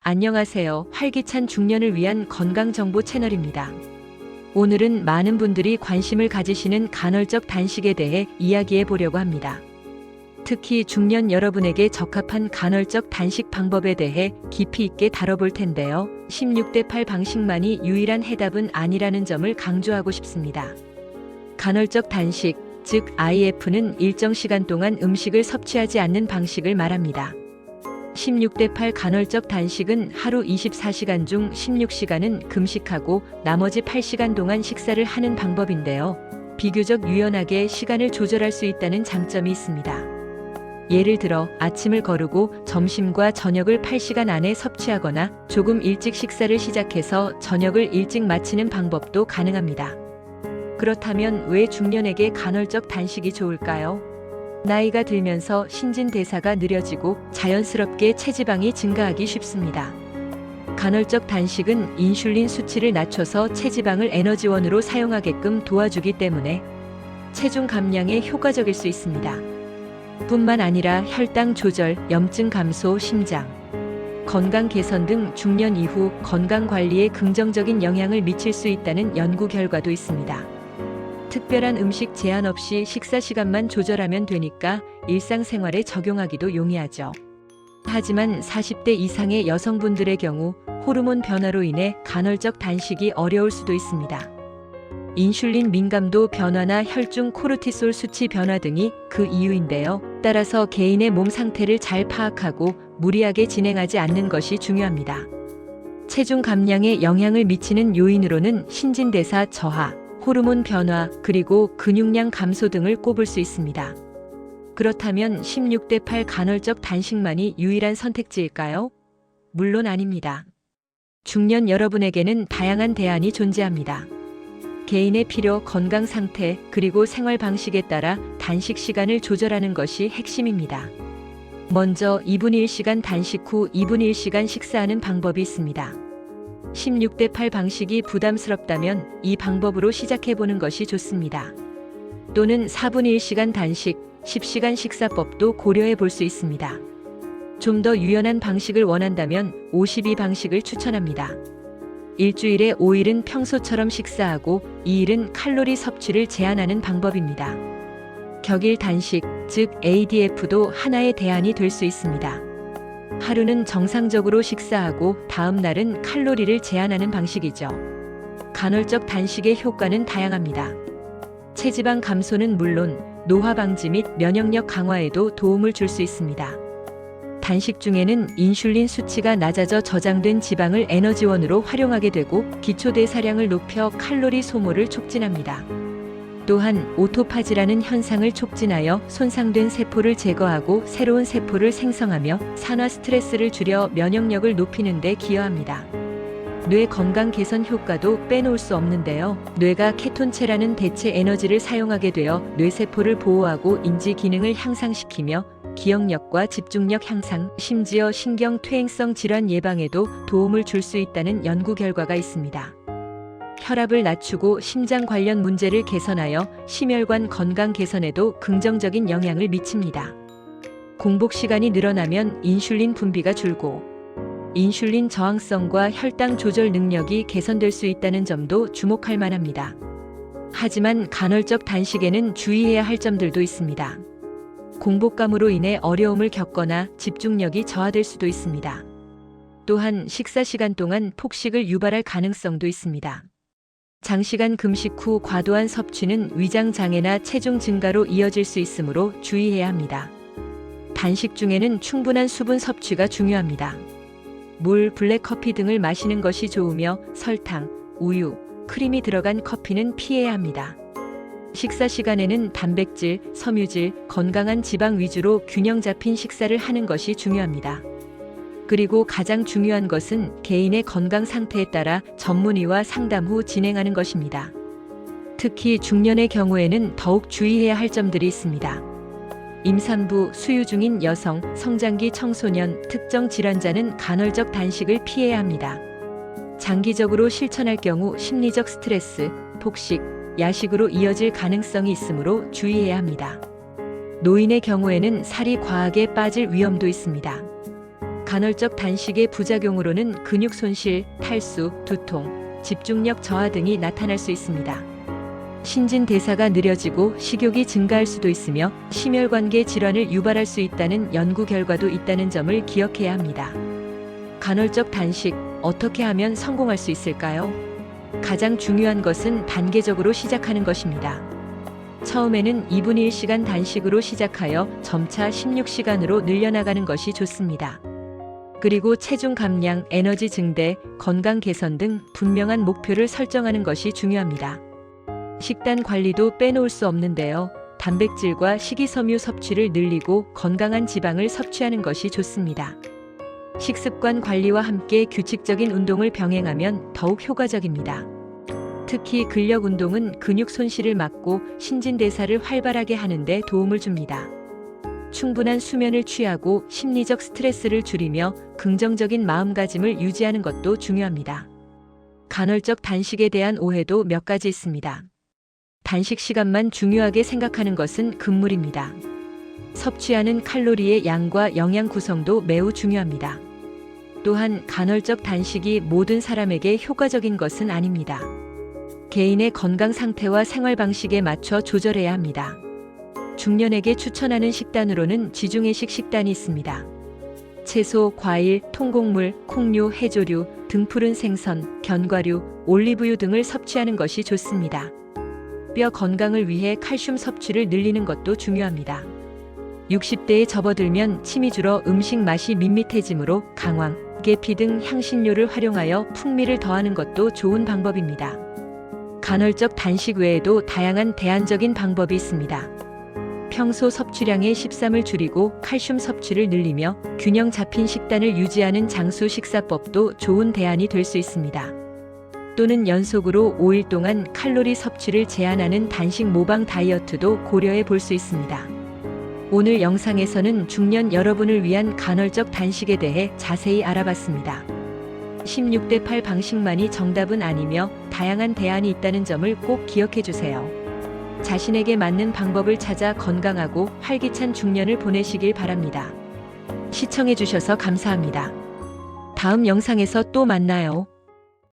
안녕하세요. 활기찬 중년을 위한 건강정보 채널입니다. 오늘은 많은 분들이 관심을 가지시는 간헐적 단식에 대해 이야기해 보려고 합니다. 특히 중년 여러분에게 적합한 간헐적 단식 방법에 대해 깊이 있게 다뤄볼 텐데요. 16대8 방식만이 유일한 해답은 아니라는 점을 강조하고 싶습니다. 간헐적 단식, 즉 IF는 일정 시간 동안 음식을 섭취하지 않는 방식을 말합니다. 16대8 간헐적 단식은 하루 24시간 중 16시간은 금식하고 나머지 8시간 동안 식사를 하는 방법인데요. 비교적 유연하게 시간을 조절할 수 있다는 장점이 있습니다. 예를 들어 아침을 거르고 점심과 저녁을 8시간 안에 섭취하거나 조금 일찍 식사를 시작해서 저녁을 일찍 마치는 방법도 가능합니다. 그렇다면 왜 중년에게 간헐적 단식이 좋을까요? 나이가 들면서 신진대사가 느려지고 자연스럽게 체지방이 증가하기 쉽습니다. 간헐적 단식은 인슐린 수치를 낮춰서 체지방을 에너지원으로 사용하게끔 도와주기 때문에 체중 감량에 효과적일 수 있습니다. 뿐만 아니라 혈당 조절, 염증 감소, 심장, 건강 개선 등 중년 이후 건강 관리에 긍정적인 영향을 미칠 수 있다는 연구 결과도 있습니다. 특별한 음식 제한 없이 식사 시간만 조절하면 되니까 일상생활에 적용하기도 용이하죠. 하지만 40대 이상의 여성분들의 경우 호르몬 변화로 인해 간헐적 단식이 어려울 수도 있습니다. 인슐린 민감도 변화나 혈중 코르티솔 수치 변화 등이 그 이유인데요. 따라서 개인의 몸 상태를 잘 파악하고 무리하게 진행하지 않는 것이 중요합니다. 체중 감량에 영향을 미치는 요인으로는 신진대사 저하, 호르몬 변화, 그리고 근육량 감소 등을 꼽을 수 있습니다. 그렇다면 16대8 간헐적 단식만이 유일한 선택지일까요? 물론 아닙니다. 중년 여러분에게는 다양한 대안이 존재합니다. 개인의 필요, 건강 상태, 그리고 생활 방식에 따라 단식 시간을 조절하는 것이 핵심입니다. 먼저 2분의 1시간 단식 후 2분의 1시간 식사하는 방법이 있습니다. 16대8 방식이 부담스럽다면 이 방법으로 시작해보는 것이 좋습니다. 또는 4분의 1시간 단식, 10시간 식사법도 고려해 볼 수 있습니다. 좀 더 유연한 방식을 원한다면 52 방식을 추천합니다. 일주일에 5일은 평소처럼 식사하고 2일은 칼로리 섭취를 제한하는 방법입니다. 격일 단식, 즉 ADF도 하나의 대안이 될 수 있습니다. 하루는 정상적으로 식사하고 다음 날은 칼로리를 제한하는 방식이죠. 간헐적 단식의 효과는 다양합니다. 체지방 감소는 물론 노화 방지 및 면역력 강화에도 도움을 줄 수 있습니다. 단식 중에는 인슐린 수치가 낮아져 저장된 지방을 에너지원으로 활용하게 되고 기초대사량을 높여 칼로리 소모를 촉진합니다. 또한 오토파지라는 현상을 촉진하여 손상된 세포를 제거하고 새로운 세포를 생성하며 산화 스트레스를 줄여 면역력을 높이는 데 기여합니다. 뇌 건강 개선 효과도 빼놓을 수 없는데요. 뇌가 케톤체라는 대체 에너지를 사용하게 되어 뇌세포를 보호하고 인지 기능을 향상시키며 기억력과 집중력 향상, 심지어 신경 퇴행성 질환 예방에도 도움을 줄 수 있다는 연구 결과가 있습니다. 혈압을 낮추고 심장 관련 문제를 개선하여 심혈관 건강 개선에도 긍정적인 영향을 미칩니다. 공복 시간이 늘어나면 인슐린 분비가 줄고 인슐린 저항성과 혈당 조절 능력이 개선될 수 있다는 점도 주목할 만합니다. 하지만 간헐적 단식에는 주의해야 할 점들도 있습니다. 공복감으로 인해 어려움을 겪거나 집중력이 저하될 수도 있습니다. 또한 식사 시간 동안 폭식을 유발할 가능성도 있습니다. 장시간 금식 후 과도한 섭취는 위장 장애나 체중 증가로 이어질 수 있으므로 주의해야 합니다. 단식 중에는 충분한 수분 섭취가 중요합니다. 물, 블랙커피 등을 마시는 것이 좋으며 설탕, 우유, 크림이 들어간 커피는 피해야 합니다. 식사 시간에는 단백질, 섬유질, 건강한 지방 위주로 균형 잡힌 식사를 하는 것이 중요합니다. 그리고 가장 중요한 것은 개인의 건강 상태에 따라 전문의와 상담 후 진행하는 것입니다. 특히 중년의 경우에는 더욱 주의해야 할 점들이 있습니다. 임산부, 수유 중인 여성, 성장기 청소년, 특정 질환자는 간헐적 단식을 피해야 합니다. 장기적으로 실천할 경우 심리적 스트레스, 폭식, 야식으로 이어질 가능성이 있으므로 주의해야 합니다. 노인의 경우에는 살이 과하게 빠질 위험도 있습니다. 간헐적 단식의 부작용으로는 근육 손실, 탈수, 두통, 집중력 저하 등이 나타날 수 있습니다. 신진대사가 느려지고 식욕이 증가할 수도 있으며 심혈관계 질환을 유발할 수 있다는 연구 결과도 있다는 점을 기억해야 합니다. 간헐적 단식, 어떻게 하면 성공할 수 있을까요? 가장 중요한 것은 단계적으로 시작하는 것입니다. 처음에는 2분 1시간 단식으로 시작하여 점차 16시간으로 늘려나가는 것이 좋습니다. 그리고 체중 감량, 에너지 증대, 건강 개선 등 분명한 목표를 설정하는 것이 중요합니다. 식단 관리도 빼놓을 수 없는데요. 단백질과 식이섬유 섭취를 늘리고 건강한 지방을 섭취하는 것이 좋습니다. 식습관 관리와 함께 규칙적인 운동을 병행하면 더욱 효과적입니다. 특히 근력 운동은 근육 손실을 막고 신진대사를 활발하게 하는 데 도움을 줍니다. 충분한 수면을 취하고 심리적 스트레스를 줄이며 긍정적인 마음가짐을 유지하는 것도 중요합니다. 간헐적 단식에 대한 오해도 몇 가지 있습니다. 단식 시간만 중요하게 생각하는 것은 금물입니다. 섭취하는 칼로리의 양과 영양 구성도 매우 중요합니다. 또한 간헐적 단식이 모든 사람에게 효과적인 것은 아닙니다. 개인의 건강 상태와 생활 방식에 맞춰 조절해야 합니다. 중년에게 추천하는 식단으로는 지중해식 식단이 있습니다. 채소, 과일, 통곡물, 콩류, 해조류, 등 푸른 생선, 견과류, 올리브유 등을 섭취하는 것이 좋습니다. 뼈 건강을 위해 칼슘 섭취를 늘리는 것도 중요합니다. 60대에 접어들면 침이 줄어 음식 맛이 밋밋해지므로 강황, 계피 등 향신료를 활용하여 풍미를 더하는 것도 좋은 방법입니다. 간헐적 단식 외에도 다양한 대안적인 방법이 있습니다. 평소 섭취량의 13을 줄이고 칼슘 섭취를 늘리며 균형 잡힌 식단을 유지하는 장수 식사법도 좋은 대안이 될 수 있습니다. 또는 연속으로 5일 동안 칼로리 섭취를 제한하는 단식 모방 다이어트도 고려해 볼 수 있습니다. 오늘 영상에서는 중년 여러분을 위한 간헐적 단식에 대해 자세히 알아봤습니다. 16대8 방식만이 정답은 아니며 다양한 대안이 있다는 점을 꼭 기억해 주세요. 자신에게 맞는 방법을 찾아 건강하고 활기찬 중년을 보내시길 바랍니다. 시청해 주셔서 감사합니다. 다음 영상에서 또 만나요.